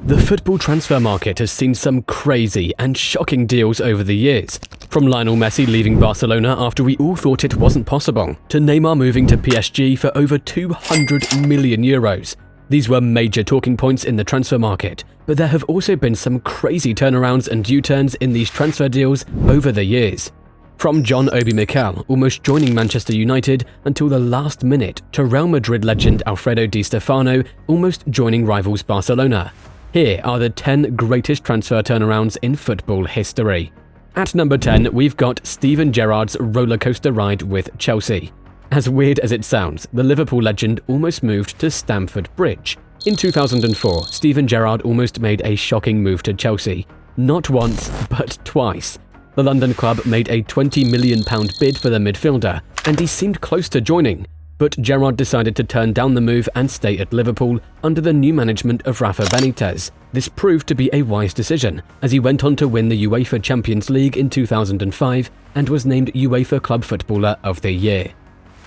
The football transfer market has seen some crazy and shocking deals over the years. From Lionel Messi leaving Barcelona after we all thought it wasn't possible, to Neymar moving to PSG for over €200 million. These were major talking points in the transfer market, but there have also been some crazy turnarounds and U-turns in these transfer deals over the years. From John Obi Mikel almost joining Manchester United until the last minute, to Real Madrid legend Alfredo Di Stefano almost joining rivals Barcelona. Here are the 10 greatest transfer turnarounds in football history. At number 10, we've got Steven Gerrard's rollercoaster ride with Chelsea. As weird as it sounds, the Liverpool legend almost moved to Stamford Bridge. In 2004, Steven Gerrard almost made a shocking move to Chelsea. Not once, but twice. The London club made a £20 million bid for the midfielder, and he seemed close to joining. But Gerrard decided to turn down the move and stay at Liverpool under the new management of Rafa Benitez. This proved to be a wise decision, as he went on to win the UEFA Champions League in 2005 and was named UEFA Club Footballer of the Year.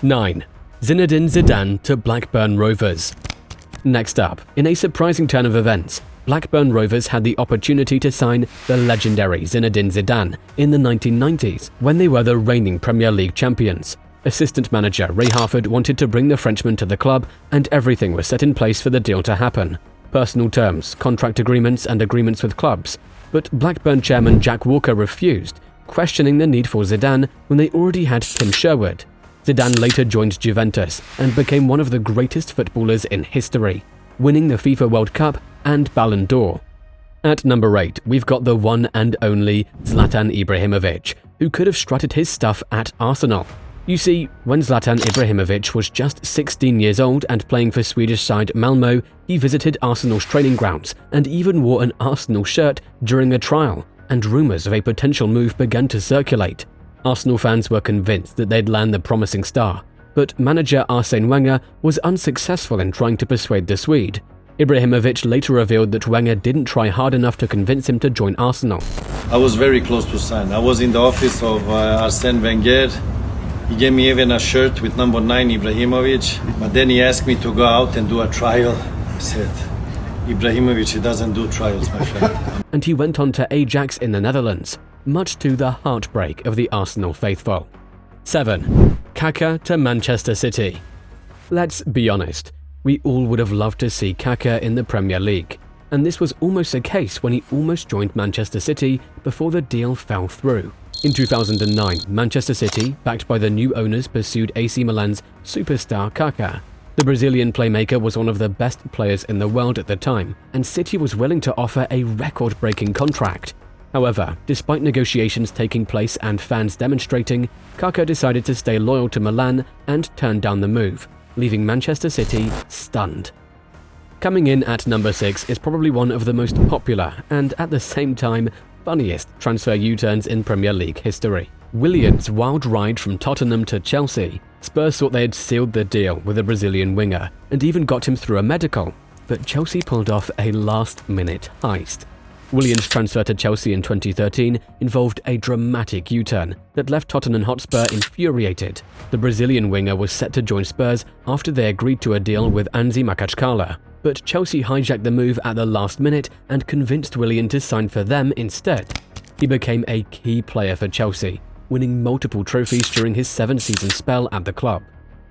9. Zinedine Zidane to Blackburn Rovers. Next up, in a surprising turn of events, Blackburn Rovers had the opportunity to sign the legendary Zinedine Zidane in the 1990s, when they were the reigning Premier League champions. Assistant manager Ray Harford wanted to bring the Frenchman to the club, and everything was set in place for the deal to happen. Personal terms, contract agreements, and agreements with clubs. But Blackburn chairman Jack Walker refused, questioning the need for Zidane when they already had Tim Sherwood. Zidane later joined Juventus and became one of the greatest footballers in history, winning the FIFA World Cup and Ballon d'Or. At number 8, we've got the one and only Zlatan Ibrahimovic, who could have strutted his stuff at Arsenal. You see, when Zlatan Ibrahimovic was just 16 years old and playing for Swedish side Malmo, he visited Arsenal's training grounds and even wore an Arsenal shirt during a trial, and rumours of a potential move began to circulate. Arsenal fans were convinced that they'd land the promising star, but manager Arsene Wenger was unsuccessful in trying to persuade the Swede. Ibrahimovic later revealed that Wenger didn't try hard enough to convince him to join Arsenal. I was very close to sign. I was in the office of Arsene Wenger. He gave me even a shirt with number 9 Ibrahimovic, but then he asked me to go out and do a trial. I said, Ibrahimovic, he doesn't do trials, my friend. And he went on to Ajax in the Netherlands, much to the heartbreak of the Arsenal faithful. 7. Kaka to Manchester City. Let's be honest, we all would have loved to see Kaka in the Premier League, and this was almost a case when he almost joined Manchester City before the deal fell through. In 2009, Manchester City, backed by the new owners, pursued AC Milan's superstar Kaka. The Brazilian playmaker was one of the best players in the world at the time, and City was willing to offer a record-breaking contract. However, despite negotiations taking place and fans demonstrating, Kaka decided to stay loyal to Milan and turned down the move, leaving Manchester City stunned. Coming in at number 6 is probably one of the most popular and, at the same time, funniest transfer U-turns in Premier League history. Willian's wild ride from Tottenham to Chelsea. Spurs thought they had sealed the deal with a Brazilian winger and even got him through a medical, but Chelsea pulled off a last-minute heist. Willian's transfer to Chelsea in 2013 involved a dramatic U-turn that left Tottenham Hotspur infuriated. The Brazilian winger was set to join Spurs after they agreed to a deal with Anzi Makachkala, but Chelsea hijacked the move at the last minute and convinced Willian to sign for them instead. He became a key player for Chelsea, winning multiple trophies during his 7-season spell at the club.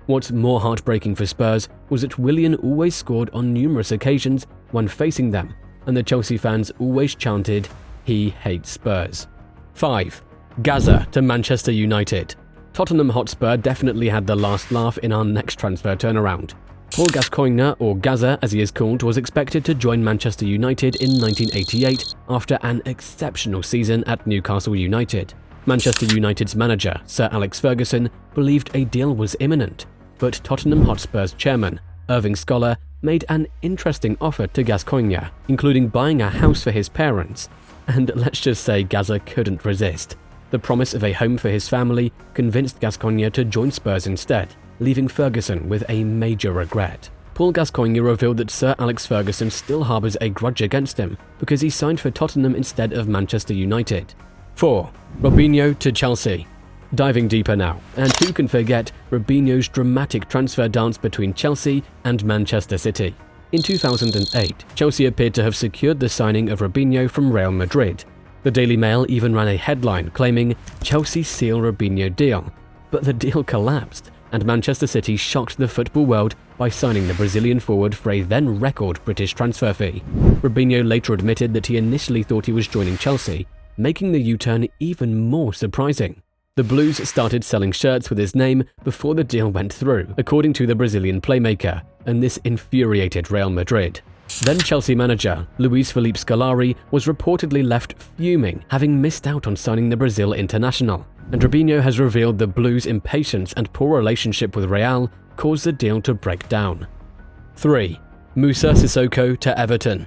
What's more heartbreaking for Spurs was that Willian always scored on numerous occasions when facing them, and the Chelsea fans always chanted, "He hates Spurs." 5. Gazza to Manchester United. Tottenham Hotspur definitely had the last laugh in our next transfer turnaround. Paul Gascoigne, or Gazza as he is called, was expected to join Manchester United in 1988 after an exceptional season at Newcastle United. Manchester United's manager, Sir Alex Ferguson, believed a deal was imminent, but Tottenham Hotspur's chairman, Irving Scholar, made an interesting offer to Gascoigne, including buying a house for his parents. And let's just say Gazza couldn't resist. The promise of a home for his family convinced Gascoigne to join Spurs instead, leaving Ferguson with a major regret. Paul Gascoigne revealed that Sir Alex Ferguson still harbours a grudge against him because he signed for Tottenham instead of Manchester United. 4. Robinho to Chelsea. Diving deeper now, and who can forget Robinho's dramatic transfer dance between Chelsea and Manchester City? In 2008, Chelsea appeared to have secured the signing of Robinho from Real Madrid. The Daily Mail even ran a headline claiming Chelsea seal Robinho deal, but the deal collapsed, and Manchester City shocked the football world by signing the Brazilian forward for a then-record British transfer fee. Robinho later admitted that he initially thought he was joining Chelsea, making the U-turn even more surprising. The Blues started selling shirts with his name before the deal went through, according to the Brazilian playmaker, and this infuriated Real Madrid. Then Chelsea manager Luis Felipe Scolari was reportedly left fuming, having missed out on signing the Brazil international, and Robinho has revealed the Blues' impatience and poor relationship with Real caused the deal to break down. 3. Musa Sissoko to Everton.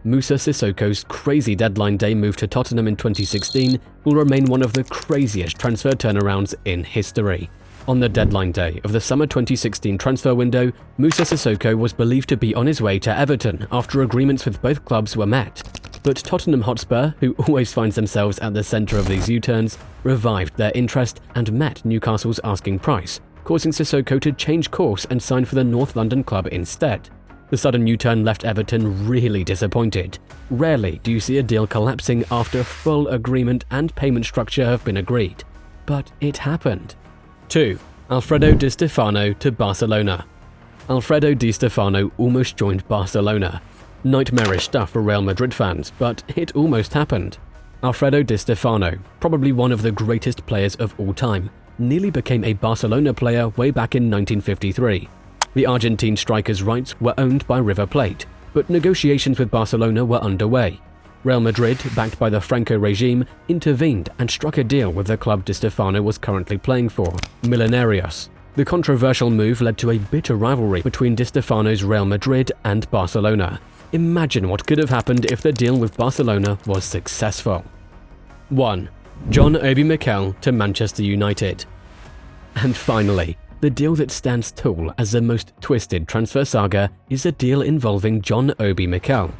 Musa Sissoko's crazy deadline day move to Tottenham in 2016 will remain one of the craziest transfer turnarounds in history. On the deadline day of the summer 2016 transfer window, Musa Sissoko was believed to be on his way to Everton after agreements with both clubs were met. But Tottenham Hotspur, who always finds themselves at the centre of these U-turns, revived their interest and met Newcastle's asking price, causing Sissoko to change course and sign for the North London club instead. The sudden U-turn left Everton really disappointed. Rarely do you see a deal collapsing after full agreement and payment structure have been agreed. But it happened. 2. Alfredo Di Stefano to Barcelona. Alfredo Di Stefano almost joined Barcelona. Nightmarish stuff for Real Madrid fans, but it almost happened. Alfredo Di Stefano, probably one of the greatest players of all time, nearly became a Barcelona player way back in 1953. The Argentine striker's rights were owned by River Plate, but negotiations with Barcelona were underway. Real Madrid, backed by the Franco regime, intervened and struck a deal with the club Di Stefano was currently playing for, Millonarios. The controversial move led to a bitter rivalry between Di Stefano's Real Madrid and Barcelona. Imagine what could have happened if the deal with Barcelona was successful. 1. John Obi Mikel to Manchester United. And finally, the deal that stands tall as the most twisted transfer saga is a deal involving John Obi Mikel.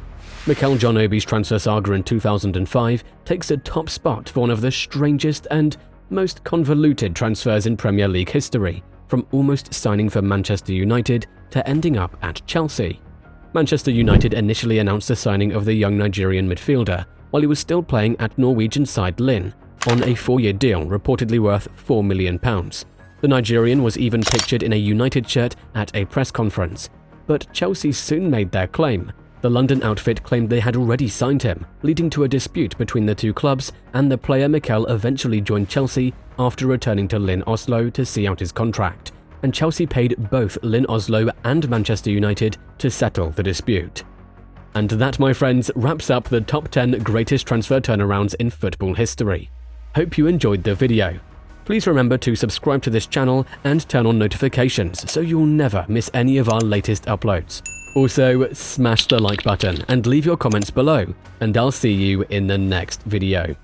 John Obi's transfer saga in 2005 takes a top spot for one of the strangest and most convoluted transfers in Premier League history, from almost signing for Manchester United to ending up at Chelsea. Manchester United initially announced the signing of the young Nigerian midfielder while he was still playing at Norwegian side Lyn, on a 4-year deal reportedly worth £4 million. The Nigerian was even pictured in a United shirt at a press conference. But Chelsea soon made their claim. The London outfit claimed they had already signed him, leading to a dispute between the two clubs, and the player Mikel eventually joined Chelsea after returning to Lyn Oslo to see out his contract, and Chelsea paid both Lyn Oslo and Manchester United to settle the dispute. And that, my friends, wraps up the top 10 greatest transfer turnarounds in football history. Hope you enjoyed the video. Please remember to subscribe to this channel and turn on notifications so you'll never miss any of our latest uploads. Also, smash the like button and leave your comments below, and I'll see you in the next video.